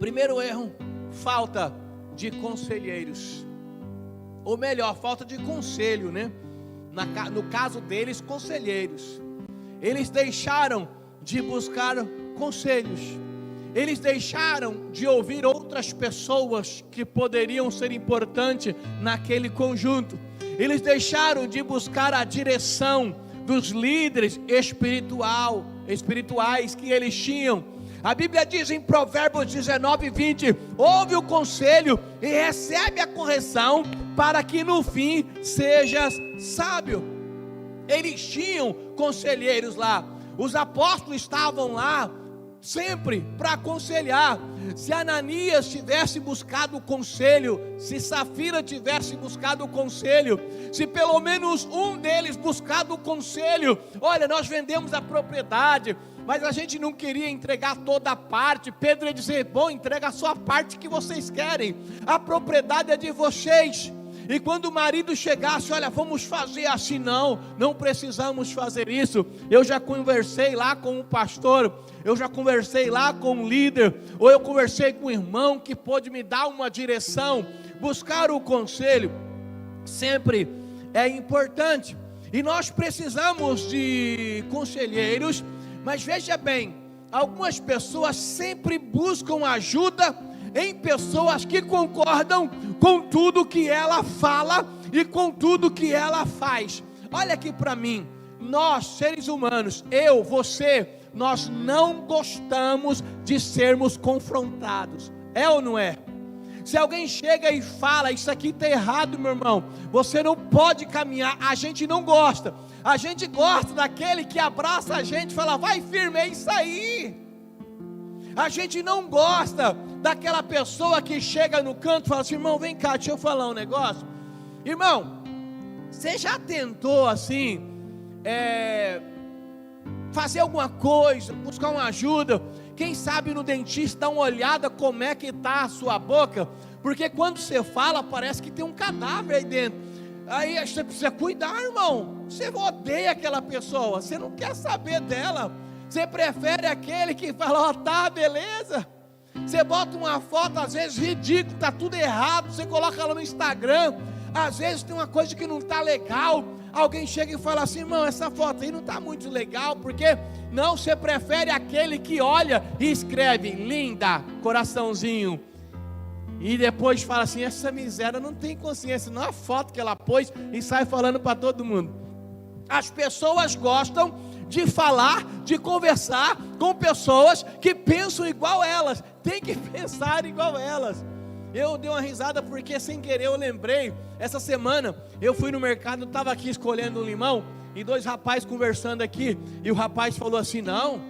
Primeiro erro, falta de conselheiros. Ou melhor, falta de conselho, né? No caso deles, conselheiros. Eles deixaram de buscar conselhos. Eles deixaram de ouvir outras pessoas que poderiam ser importantes naquele conjunto. Eles deixaram de buscar a direção dos líderes espirituais que eles tinham. A Bíblia diz em Provérbios 19:20: ouve o conselho e recebe a correção, para que no fim sejas sábio. Eles tinham conselheiros lá. Os apóstolos estavam lá sempre para aconselhar. Se Ananias tivesse buscado o conselho, se Safira tivesse buscado o conselho, se pelo menos um deles buscado o conselho, olha, nós vendemos a propriedade, mas a gente não queria entregar toda a parte. Pedro ia dizer: bom, entrega a sua parte que vocês querem, a propriedade é de vocês. E quando o marido chegasse: olha, vamos fazer assim, não precisamos fazer isso. Eu já conversei lá com o pastor, eu já conversei lá com o líder, ou eu conversei com o irmão que pôde me dar uma direção. Buscar o conselho sempre é importante, e nós precisamos de conselheiros. Mas veja bem, algumas pessoas sempre buscam ajuda em pessoas que concordam com tudo que ela fala e com tudo que ela faz. Olha aqui para mim, nós seres humanos, eu, você, nós não gostamos de sermos confrontados, é ou não é? Se alguém chega e fala: isso aqui está errado, meu irmão, você não pode caminhar, a gente não gosta. A gente gosta daquele que abraça a gente e fala: vai firme, é isso aí. A gente não gosta daquela pessoa que chega no canto e fala assim: irmão, vem cá, deixa eu falar um negócio. Irmão, você já tentou assim, fazer alguma coisa, buscar uma ajuda? Quem sabe no dentista, dá uma olhada como é que está a sua boca, porque quando você fala, parece que tem um cadáver aí dentro. Aí você precisa cuidar, irmão. Você odeia aquela pessoa, você não quer saber dela, você prefere aquele que fala: ó, tá, beleza. Você bota uma foto, às vezes ridícula, está tudo errado, você coloca ela no Instagram, às vezes tem uma coisa que não está legal, alguém chega e fala assim: irmão, essa foto aí não está muito legal, porque não, você prefere aquele que olha e escreve linda, coraçãozinho, e depois fala assim: essa miséria não tem consciência, não é a foto que ela pôs, e sai falando para todo mundo. As pessoas gostam de falar, de conversar com pessoas que pensam igual elas, tem que pensar igual elas. Eu dei uma risada porque sem querer eu lembrei, essa semana eu fui no mercado, estava aqui escolhendo um limão, e dois rapazes conversando aqui, e o rapaz falou assim: não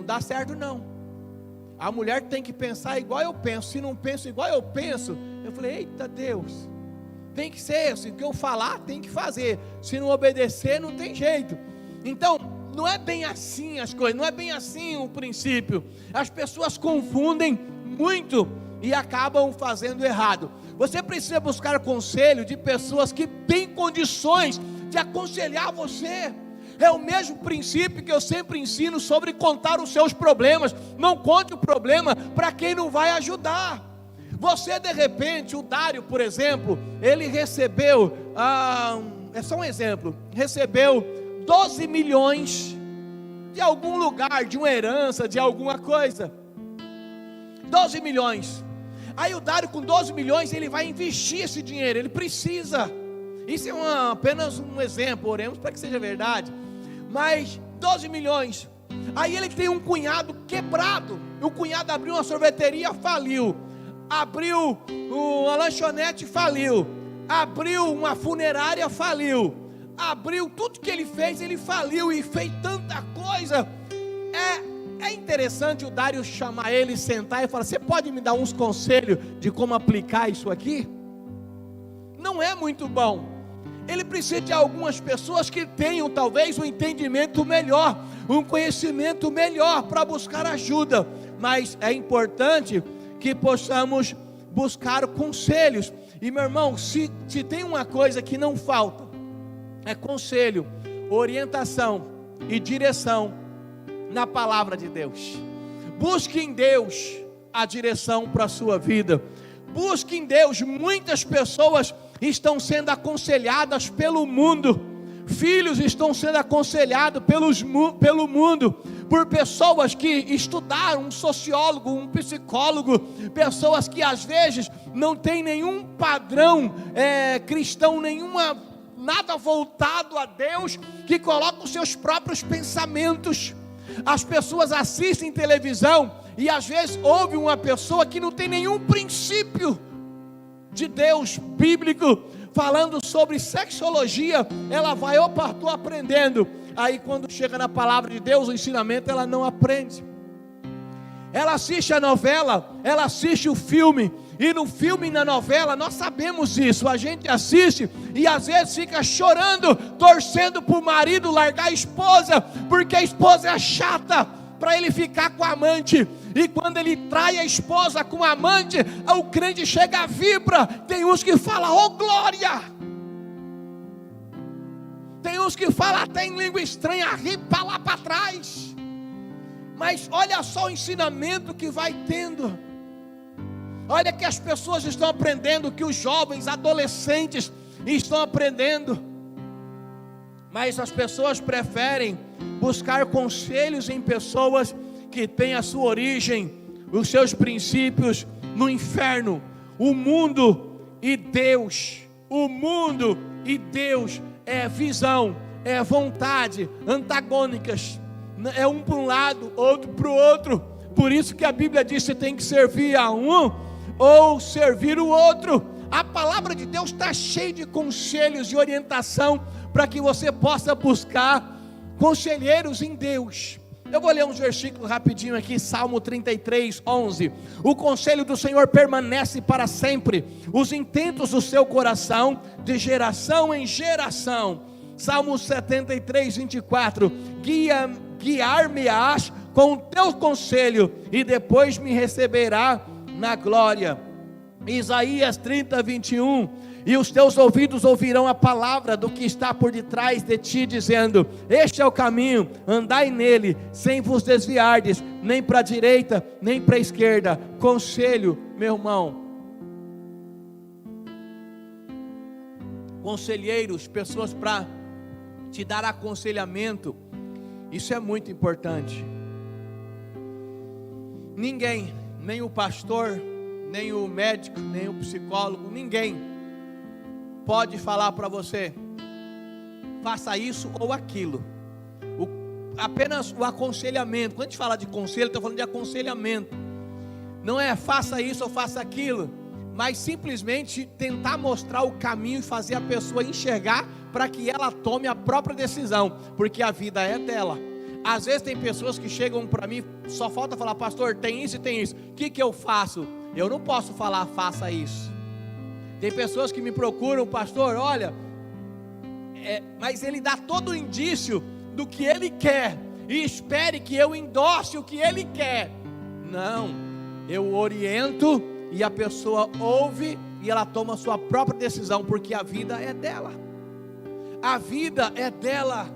dá certo não, a mulher tem que pensar igual eu penso, se não penso igual eu penso. Eu falei: eita Deus, tem que ser assim, o que eu falar tem que fazer, se não obedecer não tem jeito. Então, não é bem assim as coisas, não é bem assim o princípio. As pessoas confundem muito e acabam fazendo errado. Você precisa buscar conselho de pessoas que têm condições de aconselhar você. É o mesmo princípio que eu sempre ensino sobre contar os seus problemas. Não conte o problema para quem não vai ajudar. Você, de repente, o Dário, por exemplo, ele recebeu, é só um exemplo, recebeu 12 milhões de algum lugar, de uma herança, de alguma coisa. 12 milhões. Aí o Dário, com 12 milhões, ele vai investir esse dinheiro, ele precisa. Isso é apenas um exemplo, oremos para que seja verdade. Mas 12 milhões. Aí ele tem um cunhado quebrado. O cunhado abriu uma sorveteria, faliu. Abriu uma lanchonete, faliu. Abriu uma funerária, faliu. Abriu tudo que ele fez, ele faliu e fez tanta coisa. É interessante o Dário chamar ele, sentar e falar: você pode me dar uns conselhos de como aplicar isso aqui? Não é muito bom. Ele precisa de algumas pessoas que tenham talvez um entendimento melhor, um conhecimento melhor para buscar ajuda. Mas é importante que possamos buscar conselhos. E meu irmão, se tem uma coisa que não falta, é conselho, orientação e direção na palavra de Deus. Busque em Deus a direção para a sua vida. Busque em Deus. Muitas pessoas estão sendo aconselhadas pelo mundo. Filhos estão sendo aconselhados pelo mundo, por pessoas que estudaram, um sociólogo, um psicólogo, pessoas que às vezes não têm nenhum padrão cristão, nada voltado a Deus, que colocam os seus próprios pensamentos. As pessoas assistem televisão e às vezes ouve uma pessoa que não tem nenhum princípio de Deus bíblico, falando sobre sexologia. Ela vai, opa, estou aprendendo. Aí quando chega na palavra de Deus, o ensinamento, ela não aprende. Ela assiste a novela, ela assiste o filme, e no filme e na novela, nós sabemos isso, a gente assiste e às vezes fica chorando, torcendo para o marido largar a esposa, porque a esposa é chata, para ele ficar com a amante. E quando ele trai a esposa com a amante, o crente chega, vibra. Tem uns que falam, oh glória. Tem uns que falam até em língua estranha, ri para lá para trás. Mas olha só o ensinamento que vai tendo. Olha que as pessoas estão aprendendo, que os jovens, adolescentes estão aprendendo. Mas as pessoas preferem buscar conselhos em pessoas que têm a sua origem, os seus princípios no inferno. O mundo e Deus é visão, é vontade antagônicas, é um para um lado, outro para o outro. Por isso que a Bíblia diz que você tem que servir a um ou servir o outro. A palavra de Deus está cheia de conselhos e orientação para que você possa buscar conselheiros em Deus. Eu vou ler uns versículos rapidinho aqui. Salmo 33, 11. O conselho do Senhor permanece para sempre, os intentos do seu coração de geração em geração. Salmo 73, 24. Guiar-me-ás com o teu conselho, e depois me receberá na glória. Isaías 30, 21. E os teus ouvidos ouvirão a palavra do que está por detrás de ti, dizendo: este é o caminho, andai nele, sem vos desviardes, nem para a direita, nem para a esquerda. Conselho, meu irmão. Conselheiros, pessoas para te dar aconselhamento, isso é muito importante. Ninguém, nem o pastor, nem o médico, nem o psicólogo, ninguém pode falar para você, faça isso ou aquilo. Apenas o aconselhamento. Quando a gente fala de conselho, está falando de aconselhamento. Não é faça isso ou faça aquilo, mas simplesmente tentar mostrar o caminho e fazer a pessoa enxergar, para que ela tome a própria decisão, porque a vida é dela. Às vezes tem pessoas que chegam para mim, só falta falar: pastor, tem isso e tem isso, o que eu faço? Eu não posso falar, faça isso. Tem pessoas que me procuram: pastor, olha, mas ele dá todo o indício do que ele quer, e espere que eu endosse o que ele quer. Não, eu oriento, e a pessoa ouve, e ela toma a sua própria decisão, porque a vida é dela. A vida é dela.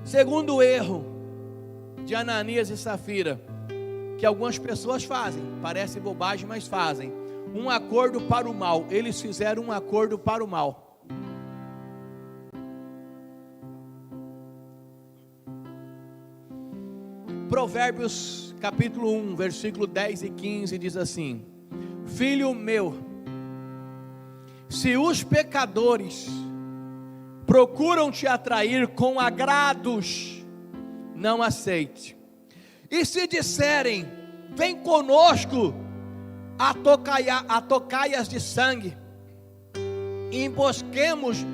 Segundo erro de Ananias e Safira, que algumas pessoas fazem, parece bobagem, mas fazem: um acordo para o mal. Eles fizeram um acordo para o mal. Provérbios capítulo 1, versículo 10 e 15 diz assim: filho meu, se os pecadores procuram te atrair com agrados, não aceite. E se disserem: vem conosco a tocaias de sangue, embosquemos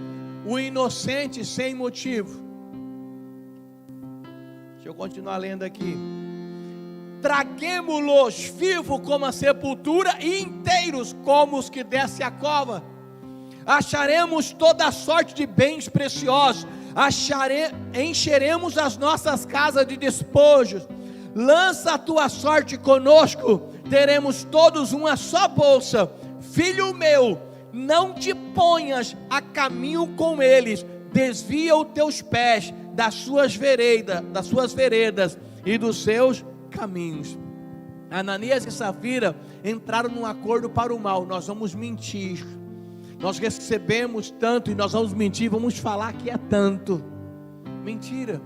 o inocente sem motivo. Deixa eu continuar lendo aqui. Traguemo-los vivos como a sepultura, e inteiros como os que desce a cova. Acharemos toda sorte de bens preciosos, encheremos as nossas casas de despojos. Lança a tua sorte conosco, teremos todos uma só bolsa. Filho meu, não te ponhas a caminho com eles, desvia os teus pés das suas veredas e dos seus caminhos. Ananias e Safira entraram num acordo para o mal. Nós vamos mentir, nós recebemos tanto e nós vamos mentir, vamos falar que é tanto. Mentira.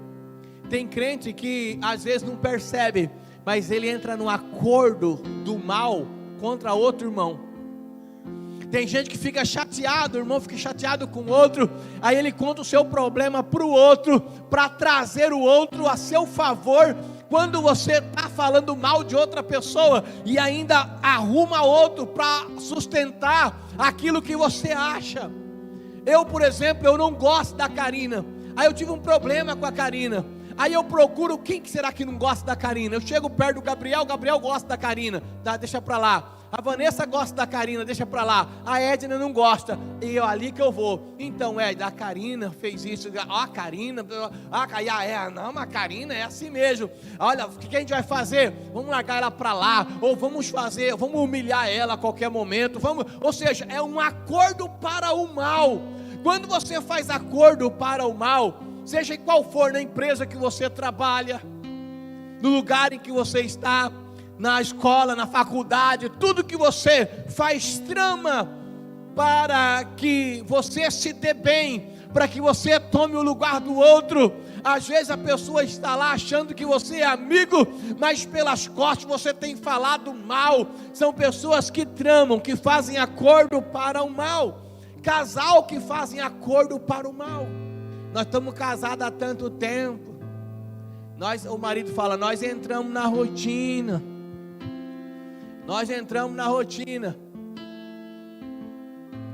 Tem crente que às vezes não percebe, mas ele entra num acordo do mal contra outro irmão. Tem gente que fica chateado, o irmão fica chateado com o outro, aí ele conta o seu problema para o outro, para trazer o outro a seu favor. Quando você está falando mal de outra pessoa e ainda arruma outro para sustentar aquilo que você acha. Eu, por exemplo, eu não gosto da Karina, aí eu tive um problema com a Karina, aí eu procuro, quem que será que não gosta da Karina? Eu chego perto do Gabriel, o Gabriel gosta da Karina, tá, deixa para lá. A Vanessa gosta da Karina, deixa para lá. A Edna não gosta, e é ali que eu vou. Então, Edna, a Karina fez isso. A Karina, não, mas a Karina é assim mesmo. Olha, o que a gente vai fazer? Vamos largar ela para lá, ou vamos humilhar ela a qualquer momento. Ou seja, é um acordo para o mal. Quando você faz acordo para o mal, seja em qual for, na empresa que você trabalha, no lugar em que você está, na escola, na faculdade, tudo que você faz trama para que você se dê bem, para que você tome o lugar do outro. Às vezes a pessoa está lá achando que você é amigo, mas pelas costas você tem falado mal. São pessoas que tramam, que fazem acordo para o mal. Casal que fazem acordo para o mal. Nós estamos casados há tanto tempo. O marido fala, nós entramos na rotina. Nós entramos na rotina.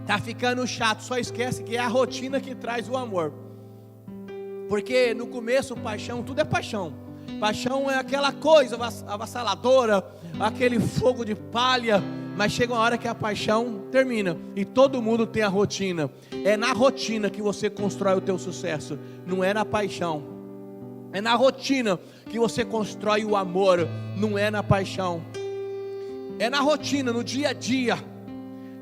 Está ficando chato, só esquece que é a rotina que traz o amor. Porque no começo paixão, tudo é paixão. Paixão é aquela coisa avassaladora, aquele fogo de palha. Mas chega uma hora que a paixão termina. E todo mundo tem a rotina. É na rotina que você constrói o teu sucesso. Não é na paixão. É na rotina que você constrói o amor. Não é na paixão. É na rotina, no dia a dia.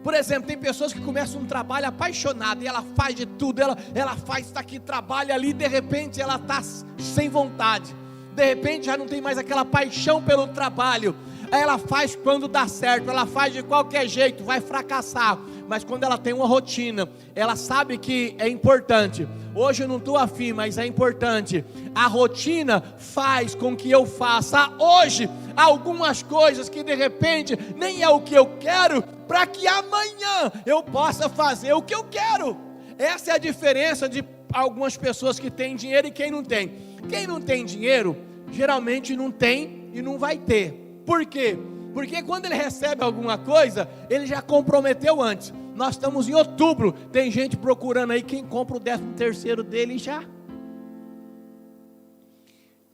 Por exemplo, tem pessoas que começam um trabalho apaixonada, e ela faz de tudo, ela faz, está aqui, trabalha ali, de repente ela está sem vontade, de repente já não tem mais aquela paixão pelo trabalho. Aí ela faz quando dá certo, ela faz de qualquer jeito, vai fracassar. Mas quando ela tem uma rotina, ela sabe que é importante. Hoje eu não estou afim, mas é importante. A rotina faz com que eu faça hoje algumas coisas que de repente nem é o que eu quero, para que amanhã eu possa fazer o que eu quero. Essa é a diferença de algumas pessoas que têm dinheiro e quem não tem. Quem não tem dinheiro, geralmente não tem e não vai ter. Por quê? Porque quando ele recebe alguma coisa, ele já comprometeu antes. Nós estamos em outubro, tem gente procurando aí quem compra o 13º dele já.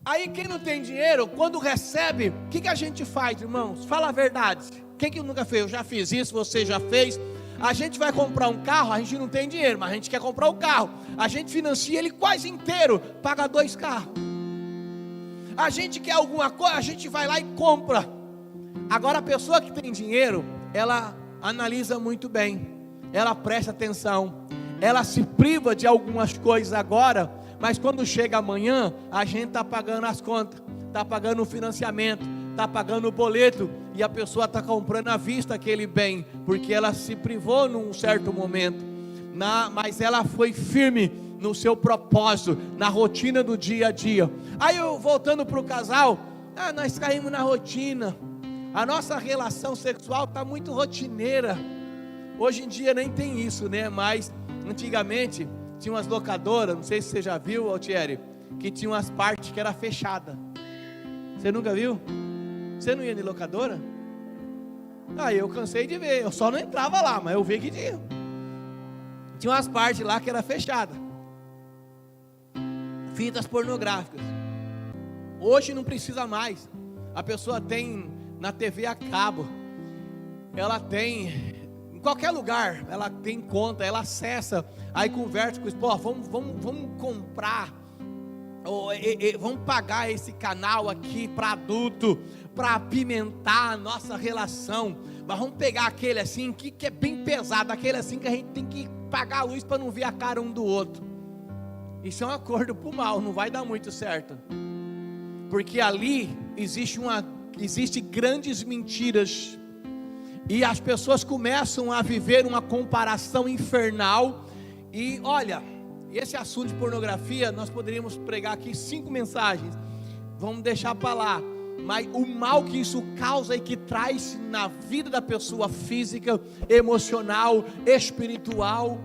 Aí quem não tem dinheiro, quando recebe, o que a gente faz, irmãos? Fala a verdade. Quem que nunca fez? Eu já fiz isso, você já fez. A gente vai comprar um carro, a gente não tem dinheiro, mas a gente quer comprar o carro. A gente financia ele quase inteiro, paga 2 carros. A gente quer alguma coisa, a gente vai lá e compra. Agora a pessoa que tem dinheiro, ela analisa muito bem, ela presta atenção, ela se priva de algumas coisas agora, mas quando chega amanhã, a gente está pagando as contas, está pagando o financiamento, está pagando o boleto, e a pessoa está comprando à vista aquele bem, porque ela se privou num certo momento, mas ela foi firme no seu propósito, na rotina do dia a dia. Aí eu voltando para o casal, nós caímos na rotina, a nossa relação sexual está muito rotineira. Hoje em dia nem tem isso, né? Mas antigamente tinha umas locadoras, não sei se você já viu, Altieri, que tinha umas partes que era fechada. Você nunca viu? Você não ia de locadora? Eu cansei de ver, eu só não entrava lá, mas eu vi que tinha. Tinha umas partes lá que era fechada. Fitas pornográficas. Hoje não precisa mais. A pessoa tem na TV a cabo, ela tem em qualquer lugar, ela tem conta, ela acessa, aí conversa com o vamos comprar, vamos pagar esse canal aqui para adulto, para apimentar a nossa relação, mas vamos pegar aquele assim que é bem pesado, aquele assim que a gente tem que pagar a luz para não ver a cara um do outro. Isso é um acordo para o mal, não vai dar muito certo, porque ali existe grandes mentiras, e as pessoas começam a viver uma comparação infernal. E olha, esse assunto de pornografia, nós poderíamos pregar aqui 5 mensagens, vamos deixar para lá. Mas o mal que isso causa e que traz na vida da pessoa física, emocional, espiritual,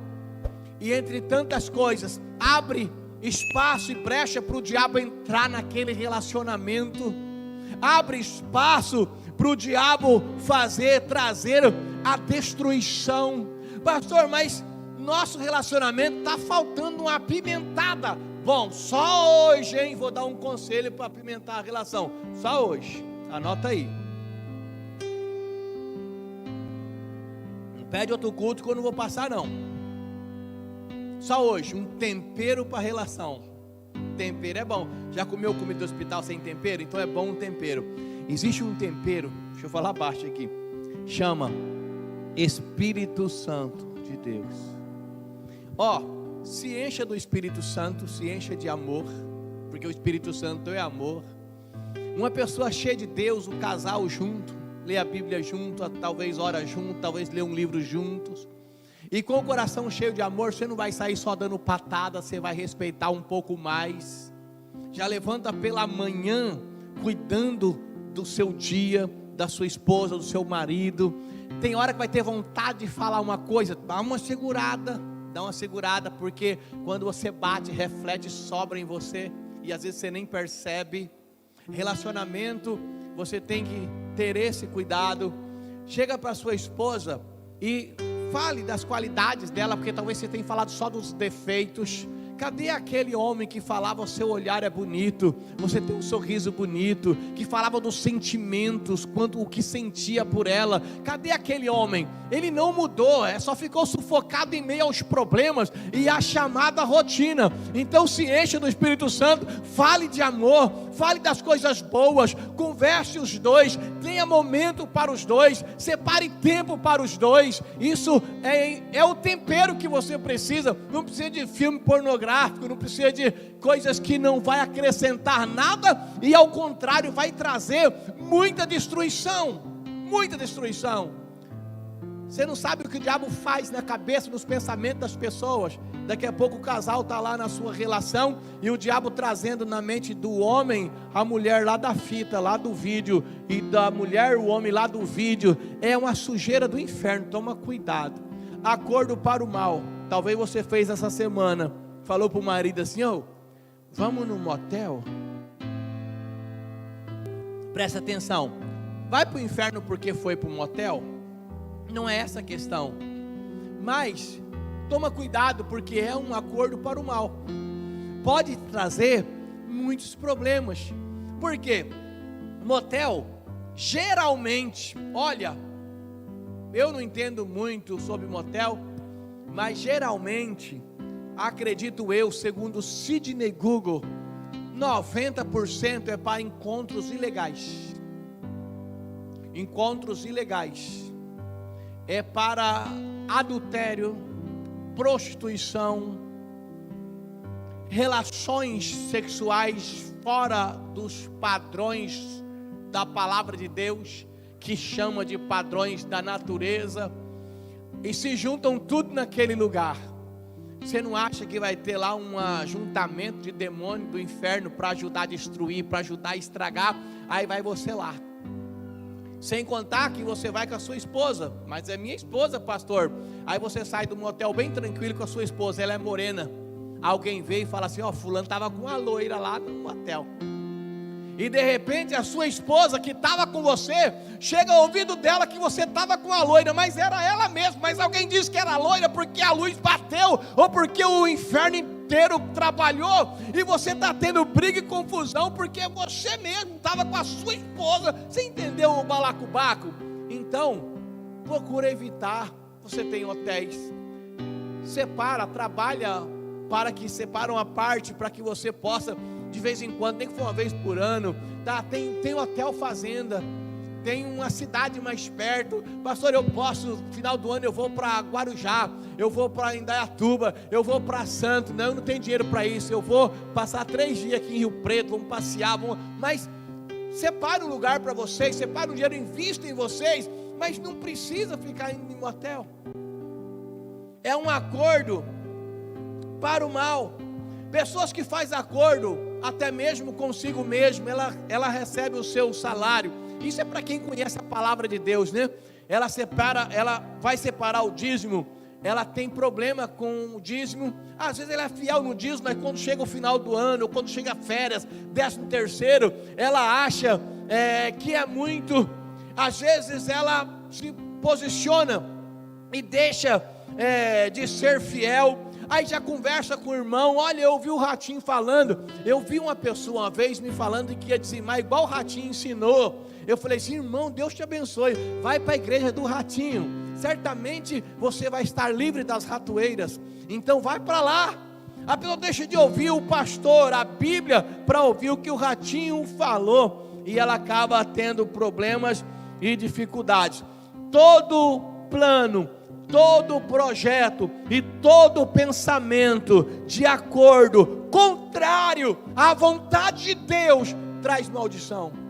e entre tantas coisas, abre espaço e brecha para o diabo entrar naquele relacionamento, abre espaço para o diabo trazer a destruição. Pastor, mas nosso relacionamento está faltando uma apimentada. Bom, só hoje, hein? Vou dar um conselho para apimentar a relação. Só hoje, anota aí. Não pede outro culto que eu não vou passar não. Só hoje, um tempero para a relação. Tempero é bom. Já comeu comida do hospital sem tempero? Então é bom um tempero. Existe um tempero, deixa eu falar baixo aqui, chama Espírito Santo de Deus. Se encha do Espírito Santo, se encha de amor, porque o Espírito Santo é amor. Uma pessoa cheia de Deus, o casal junto, lê a Bíblia junto, talvez ora junto, talvez lê um livro juntos, e com o coração cheio de amor, você não vai sair só dando patada, você vai respeitar um pouco mais. Já levanta pela manhã, cuidando do seu dia, da sua esposa, do seu marido. Tem hora que vai ter vontade de falar uma coisa, dá uma segurada, porque quando você bate, reflete, sobra em você, e às vezes você nem percebe. Relacionamento, você tem que ter esse cuidado. Chega para sua esposa e fale das qualidades dela, porque talvez você tenha falado só dos defeitos. Cadê aquele homem que falava: o seu olhar é bonito, você tem um sorriso bonito, que falava dos sentimentos, quanto o que sentia por ela? Cadê aquele homem? Ele não mudou, só ficou sufocado em meio aos problemas e à chamada rotina. Então se encha do Espírito Santo, fale de amor, fale das coisas boas, converse os dois, tenha momento para os dois, separe tempo para os dois. Isso é o tempero que você precisa. Não precisa de filme pornográfico, não precisa de coisas que não vai acrescentar nada, e ao contrário vai trazer muita destruição. Você não sabe o que o diabo faz na cabeça, nos pensamentos das pessoas. Daqui a pouco o casal está lá na sua relação, e o diabo trazendo na mente do homem a mulher lá da fita, lá do vídeo, e da mulher o homem lá do vídeo. É uma sujeira do inferno, toma cuidado. Acordo para o mal. Talvez você fez essa semana, falou para o marido assim: vamos no motel? Presta atenção, vai para o inferno porque foi para o motel? Não é essa a questão, mas toma cuidado, porque é um acordo para o mal, pode trazer muitos problemas. Por quê? Motel, geralmente, olha, eu não entendo muito sobre motel, mas geralmente, acredito eu, segundo Sidney Google, 90% é para encontros ilegais. É para adultério, prostituição, relações sexuais fora dos padrões da palavra de Deus, que chama de padrões da natureza, e se juntam tudo naquele lugar. Você não acha que vai ter lá um ajuntamento de demônio do inferno para ajudar a destruir, para ajudar a estragar? Aí vai você lá. Sem contar que você vai com a sua esposa. Mas é minha esposa, pastor. Aí você sai do motel bem tranquilo com a sua esposa, ela é morena. Alguém veio e fala assim: fulano estava com uma loira lá no motel. E de repente a sua esposa que estava com você, chega ao ouvido dela que você estava com a loira, mas era ela mesma. Mas alguém disse que era loira porque a luz bateu, ou porque o inferno inteiro trabalhou, e você está tendo briga e confusão, porque você mesmo estava com a sua esposa. Você entendeu o balacobaco? Então, procura evitar. Você tem hotéis, separa, trabalha para que separa uma parte, para que você possa, de vez em quando, nem que for uma vez por ano, tá? Tem hotel fazenda, tem uma cidade mais perto. Pastor, eu posso, final do ano eu vou para Guarujá, eu vou para Indaiatuba, eu vou para Santo. Não tenho dinheiro para isso. Eu vou passar 3 dias aqui em Rio Preto, vamos passear, mas separe um lugar para vocês, separe um dinheiro, invista em vocês, mas não precisa ficar indo em motel. É um acordo para o mal. Pessoas que fazem acordo, até mesmo consigo mesmo, ela recebe o seu salário. Isso é para quem conhece a palavra de Deus, né? Ela vai separar o dízimo. Ela tem problema com o dízimo. Às vezes ela é fiel no dízimo, mas quando chega o final do ano, ou quando chega férias, 13º, ela acha que é muito. Às vezes ela se posiciona e deixa de ser fiel. Aí já conversa com o irmão. Olha, eu ouvi o Ratinho falando. Eu vi uma pessoa uma vez me falando que ia dizimar igual o Ratinho ensinou. Eu falei assim: irmão, Deus te abençoe, vai para a igreja do Ratinho, certamente você vai estar livre das ratoeiras. Então vai para lá. A pessoa deixa de ouvir o pastor, a Bíblia, para ouvir o que o Ratinho falou, e ela acaba tendo problemas e dificuldades. Todo plano, todo projeto e todo pensamento de acordo contrário à vontade de Deus traz maldição.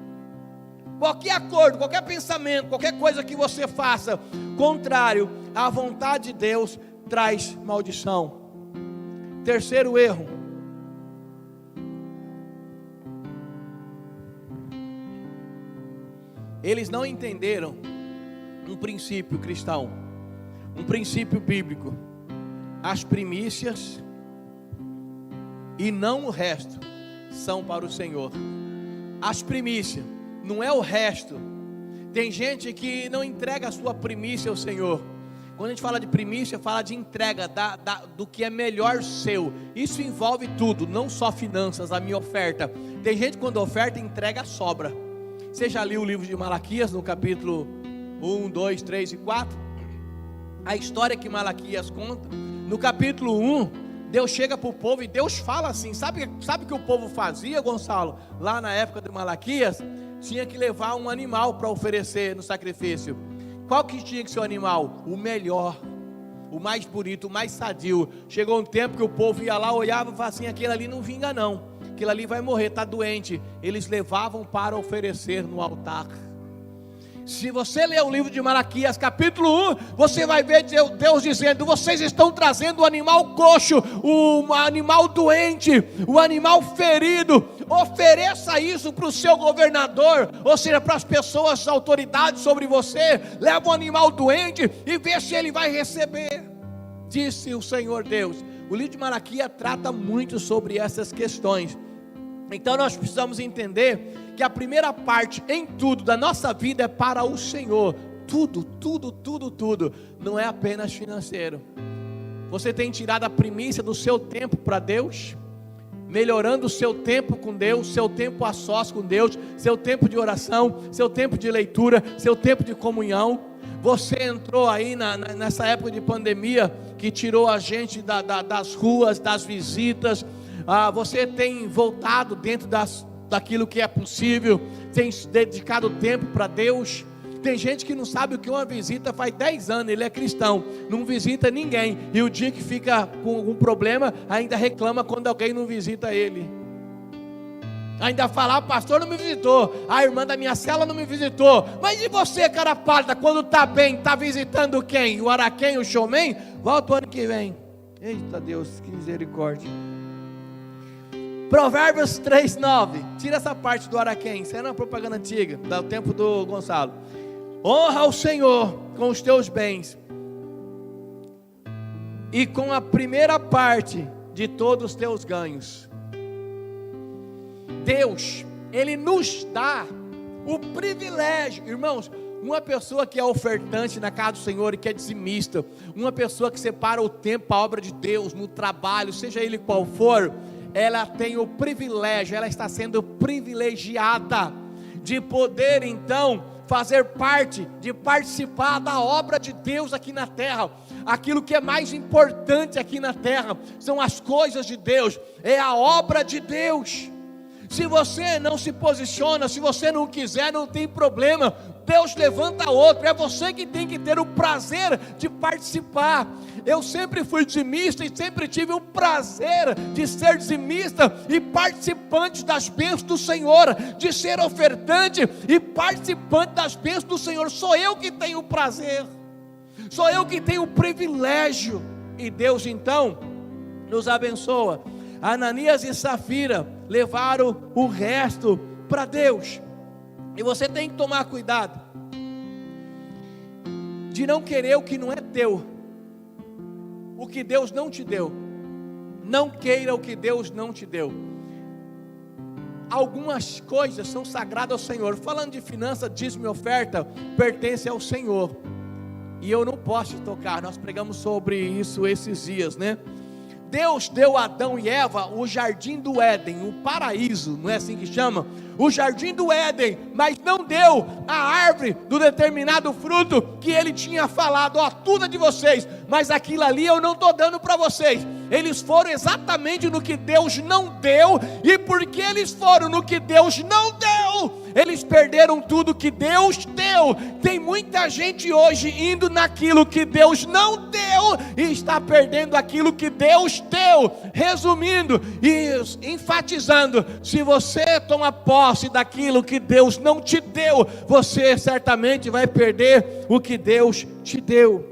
Qualquer acordo, qualquer pensamento, qualquer coisa que você faça contrário à vontade de Deus traz maldição. Terceiro erro: eles não entenderam um princípio cristão, um princípio bíblico. As primícias e não o resto são para o Senhor. As primícias, não é o resto. Tem gente que não entrega a sua primícia ao Senhor. Quando a gente fala de primícia, fala de entrega do que é melhor seu. Isso envolve tudo, não só finanças, a minha oferta. Tem gente que quando oferta, entrega a sobra. Você já leu o livro de Malaquias, no capítulo 1, 2, 3 e 4? A história que Malaquias conta. No capítulo 1, Deus chega para o povo e Deus fala assim. Sabe o que o povo fazia, Gonçalo? Lá na época de Malaquias, tinha que levar um animal para oferecer no sacrifício. Qual que tinha que ser o animal? O melhor, o mais bonito, o mais sadio. Chegou um tempo que o povo ia lá, olhava e falava assim: aquele ali não vinga não, aquele ali vai morrer, está doente. Eles levavam para oferecer no altar. Se você ler o livro de Malaquias capítulo 1, você vai ver Deus dizendo: vocês estão trazendo o animal coxo, o animal doente, o animal ferido. Ofereça isso para o seu governador, ou seja, para as pessoas, as autoridades sobre você. Leva um animal doente e vê se ele vai receber, disse o Senhor Deus. O livro de Malaquias trata muito sobre essas questões. Então nós precisamos entender que a primeira parte em tudo da nossa vida é para o Senhor. Tudo, não é apenas financeiro. Você tem tirado a primícia do seu tempo para Deus, melhorando o seu tempo com Deus, seu tempo a sós com Deus, seu tempo de oração, seu tempo de leitura, seu tempo de comunhão. Você entrou aí nessa época de pandemia que tirou a gente das ruas, das visitas. Você tem voltado dentro daquilo que é possível, tem dedicado tempo para Deus. Tem gente que não sabe o que é uma visita, faz 10 anos, ele é cristão, não visita ninguém, e o dia que fica com algum problema, ainda reclama quando alguém não visita ele. Ainda fala: o pastor não me visitou, a irmã da minha cela não me visitou. Mas e você, cara pálida, quando está bem, está visitando quem? O Araquém, o showman? Volta o ano que vem. Eita Deus, que misericórdia. Provérbios 3:9. Tira essa parte do Araquém, isso era uma propaganda antiga, do tempo do Gonçalo. Honra o Senhor com os teus bens e com a primeira parte de todos os teus ganhos. Deus, Ele nos dá o privilégio, irmãos. Uma pessoa que é ofertante na casa do Senhor e que é dizimista, uma pessoa que separa o tempo para a obra de Deus, no trabalho, seja ele qual for, ela tem o privilégio, ela está sendo privilegiada de poder então fazer parte, de participar da obra de Deus aqui na terra. Aquilo que é mais importante aqui na terra são as coisas de Deus, é a obra de Deus. Se você não se posiciona, se você não quiser, não tem problema, Deus levanta outro. É você que tem que ter o prazer de participar. Eu sempre fui dizimista e sempre tive o prazer de ser dizimista e participante das bênçãos do Senhor, de ser ofertante e participante das bênçãos do Senhor. Sou eu que tenho o prazer, sou eu que tenho o privilégio. E Deus então nos abençoa. Ananias e Safira levaram o resto para Deus. E você tem que tomar cuidado de não querer o que não é teu, o que Deus não te deu. Não queira o que Deus não te deu. Algumas coisas são sagradas ao Senhor. Falando de finanças, dízimo e oferta, pertence ao Senhor, e eu não posso tocar. Nós pregamos sobre isso esses dias, né? Deus deu a Adão e Eva o jardim do Éden, o paraíso, não é assim que chama? O jardim do Éden, mas não deu a árvore do determinado fruto que ele tinha falado: ó, tudo é de vocês, mas aquilo ali eu não estou dando para vocês. Eles foram exatamente no que Deus não deu, e porque eles foram no que Deus não deu, eles perderam tudo que Deus deu. Tem muita gente hoje indo naquilo que Deus não deu e está perdendo aquilo que Deus deu. Resumindo e enfatizando, se você toma posse daquilo que Deus não te deu, você certamente vai perder o que Deus te deu.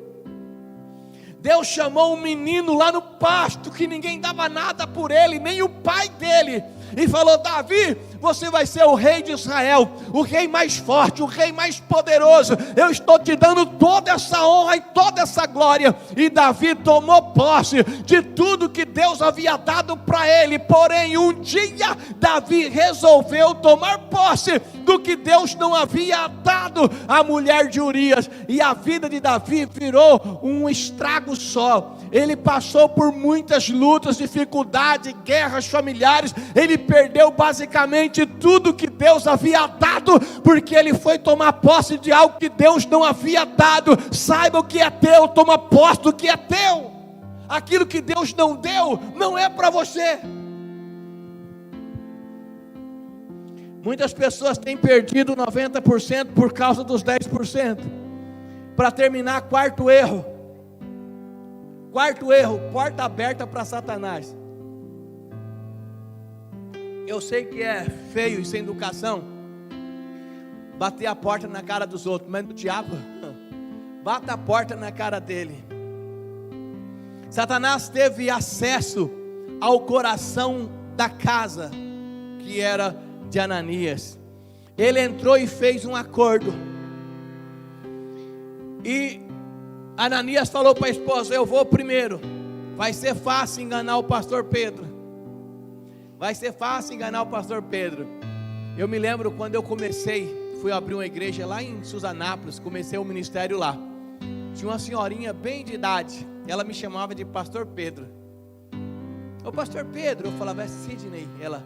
Deus chamou um menino lá no pasto, que ninguém dava nada por ele, nem o pai dele, e falou: Davi, você vai ser o rei de Israel, o rei mais forte, o rei mais poderoso. Eu estou te dando toda essa honra e toda essa glória. E Davi tomou posse de tudo que Deus havia dado para ele. Porém, um dia Davi resolveu tomar posse do que Deus não havia dado à mulher de Urias, e a vida de Davi virou um estrago só. Ele passou por muitas lutas, dificuldades, guerras familiares. Ele perdeu basicamente tudo que Deus havia dado, porque ele foi tomar posse de algo que Deus não havia dado. Saiba o que é teu, toma posse do que é teu. Aquilo que Deus não deu, não é para você. Muitas pessoas têm perdido 90% por causa dos 10%. Para terminar, quarto erro, porta aberta para Satanás. Eu sei que é feio e sem educação bater a porta na cara dos outros, mas o diabo bata a porta na cara dele. Satanás teve acesso ao coração da casa que era de Ananias. Ele entrou e fez um acordo, e Ananias falou para a esposa: eu vou primeiro, vai ser fácil enganar o pastor Pedro. Vai ser fácil enganar o pastor Pedro. Eu me lembro quando eu fui abrir uma igreja lá em Suzanápolis, comecei o ministério lá. Tinha uma senhorinha bem de idade, ela me chamava de pastor Pedro. Ô pastor Pedro, eu falava: é Sidney. Ela: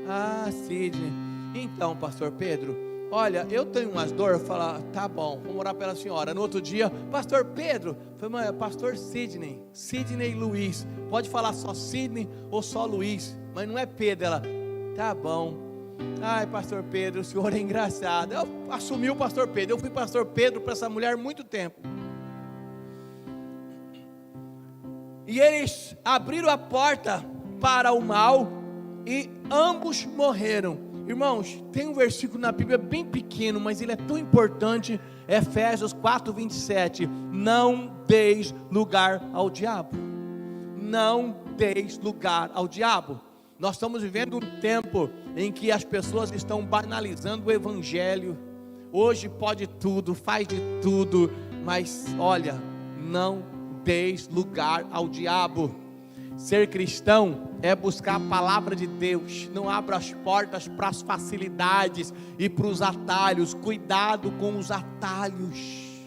ah, Sidney. Então, pastor Pedro, olha, eu tenho umas dores. Eu falava: tá bom, vamos orar pela senhora. No outro dia: pastor Pedro. Eu falei: pastor Sidney, Sidney Luiz. Pode falar só Sidney ou só Luiz, mas não é Pedro. Ela: tá bom. Ai, pastor Pedro, o senhor é engraçado. Eu assumi o pastor Pedro. Eu fui pastor Pedro para essa mulher muito tempo. E eles abriram a porta para o mal, e ambos morreram. Irmãos, tem um versículo na Bíblia bem pequeno, mas ele é tão importante. Efésios 4:27. Não deis lugar ao diabo. Não deis lugar ao diabo. Nós estamos vivendo um tempo em que as pessoas estão banalizando o evangelho. Hoje pode tudo, faz de tudo, mas olha, não deis lugar ao diabo. Ser cristão é buscar a palavra de Deus. Não abra as portas para as facilidades e para os atalhos. Cuidado com os atalhos.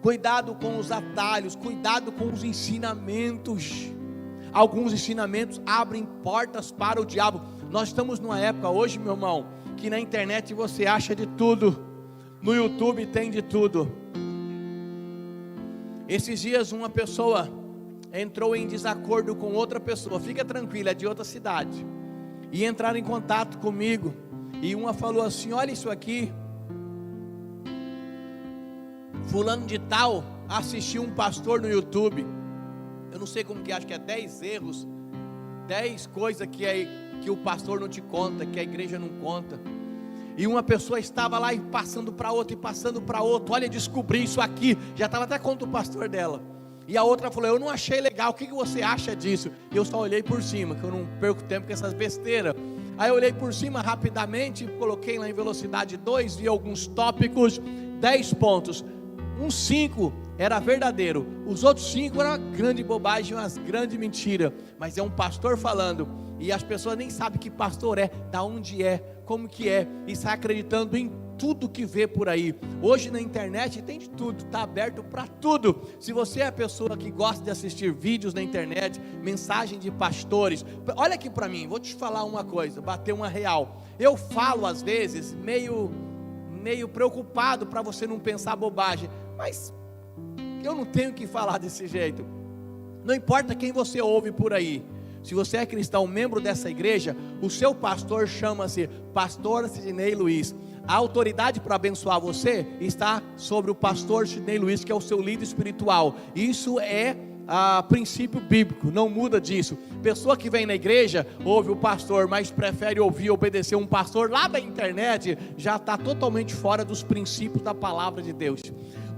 Cuidado com os atalhos. Cuidado com os ensinamentos. Alguns ensinamentos abrem portas para o diabo. Nós estamos numa época hoje, meu irmão, que na internet você acha de tudo. No YouTube tem de tudo. Esses dias uma pessoa entrou em desacordo com outra pessoa. Fica tranquila, é de outra cidade. e entraram em contato comigo. E uma falou assim: olha isso aqui, fulano de tal assistiu um pastor no YouTube, eu não sei como que, acho que é 10 erros, 10 coisas que o pastor não te conta, que a igreja não conta. E uma pessoa estava lá e passando para outra, e passando para outra: olha, descobri isso aqui, já estava até contra o pastor dela. E a outra falou: eu não achei legal, o que você acha disso? E eu só olhei por cima, que eu não perco tempo com essas besteiras. Aí eu olhei por cima rapidamente, coloquei lá em velocidade 2, vi alguns tópicos, 10 pontos, 5 era verdadeiro, os outros 5 eram uma grande bobagem, uma grande mentira. Mas é um pastor falando, e as pessoas nem sabem que pastor é, da onde é, como que é, e sai acreditando em tudo que vê por aí. Hoje na internet tem de tudo, está aberto para tudo. Se você é a pessoa que gosta de assistir vídeos na internet, mensagem de pastores, olha aqui para mim, vou te falar uma coisa, bater uma real. Eu falo às vezes meio preocupado para você não pensar bobagem, mas eu não tenho que falar desse jeito. Não importa quem você ouve por aí, se você é cristão, membro dessa igreja, o seu pastor chama-se Pastor Sidney Luiz. A autoridade para abençoar você está sobre o pastor Sidney Luiz, que é o seu líder espiritual. Isso é princípio bíblico, não muda disso. Pessoa que vem na igreja, ouve o pastor, mas prefere ouvir e obedecer um pastor lá da internet, já está totalmente fora dos princípios da palavra de Deus.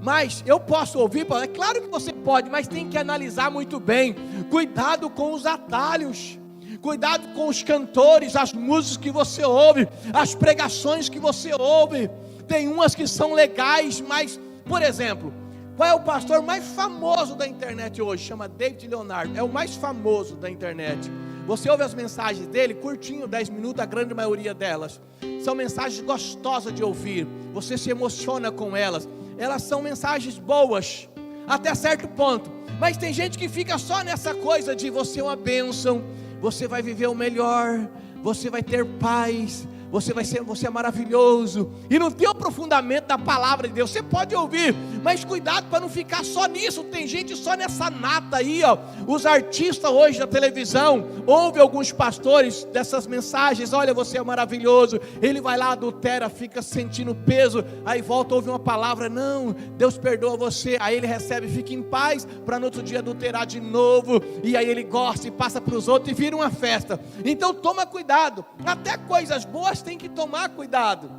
Mas eu posso ouvir, é claro que você pode, mas tem que analisar muito bem. Cuidado com os atalhos, cuidado com os cantores, as músicas que você ouve, as pregações que você ouve. Tem umas que são legais, mas, por exemplo, qual é o pastor mais famoso da internet hoje? Chama David Leonardo, é o mais famoso da internet. Você ouve as mensagens dele, curtinho, 10 minutos, a grande maioria delas são mensagens gostosas de ouvir, você se emociona com elas. Elas são mensagens boas, até certo ponto, mas tem gente que fica só nessa coisa de você é uma bênção, você vai viver o melhor, você vai ter paz, você é maravilhoso, e não tem o aprofundamento da palavra de Deus. Você pode ouvir, mas cuidado para não ficar só nisso. Tem gente só nessa nata aí, ó. Os artistas hoje da televisão, ouve alguns pastores dessas mensagens: olha, você é maravilhoso. Ele vai lá, adultera, fica sentindo peso, aí volta, ouve uma palavra: não, Deus perdoa você. Aí ele recebe, fica em paz, para no outro dia adulterar de novo, e aí ele gosta e passa para os outros e vira uma festa. Então toma cuidado, até coisas boas tem que tomar cuidado.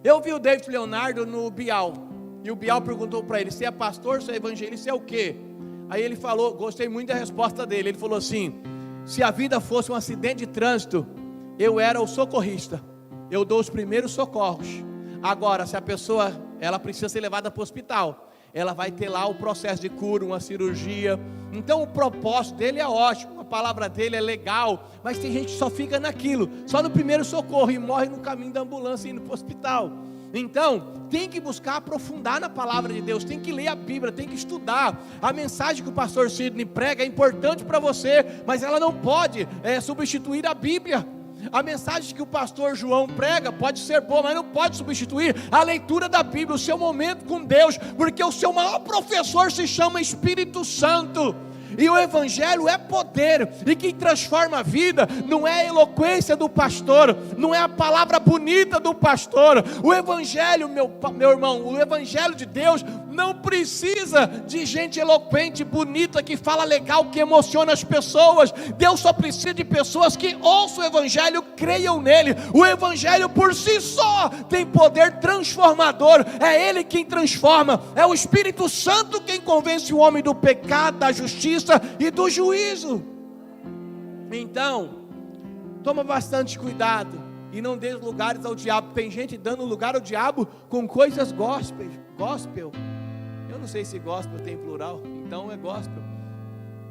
Eu vi o David Leonardo no Bial, e o Bial perguntou para ele: você é pastor, você é evangelista, você é o quê? Aí ele falou, gostei muito da resposta dele, ele falou assim: se a vida fosse um acidente de trânsito, eu era o socorrista, eu dou os primeiros socorros. Agora, se a pessoa, ela precisa ser levada para o hospital, ela vai ter lá o processo de cura, uma cirurgia. Então o propósito dele é ótimo, a palavra dele é legal, mas tem gente que só fica naquilo, só no primeiro socorro, e morre no caminho da ambulância indo para o hospital. Então tem que buscar aprofundar na palavra de Deus, tem que ler a Bíblia, tem que estudar. A mensagem que o pastor Sidney prega é importante para você, mas ela não pode substituir a Bíblia. A mensagem que o pastor João prega pode ser boa, mas não pode substituir a leitura da Bíblia, o seu momento com Deus, porque o seu maior professor se chama Espírito Santo. E o Evangelho é poder, e quem transforma a vida não é a eloquência do pastor, não é a palavra bonita do pastor. O Evangelho, meu irmão, o Evangelho de Deus não precisa de gente eloquente, bonita, que fala legal, que emociona as pessoas. Deus só precisa de pessoas que ouçam o Evangelho, creiam nele. O Evangelho por si só tem poder transformador, é Ele quem transforma, é o Espírito Santo quem convence o homem do pecado, da justiça e do juízo. Então, toma bastante cuidado e não dê lugares ao diabo. Tem gente dando lugar ao diabo com coisas gospel. Eu não sei se gospel tem plural, então é gospel.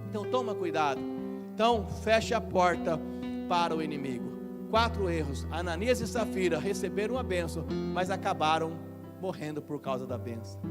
Então toma cuidado. Então feche a porta para o inimigo. 4 erros. Ananias e Safira receberam a bênção, mas acabaram morrendo por causa da bênção.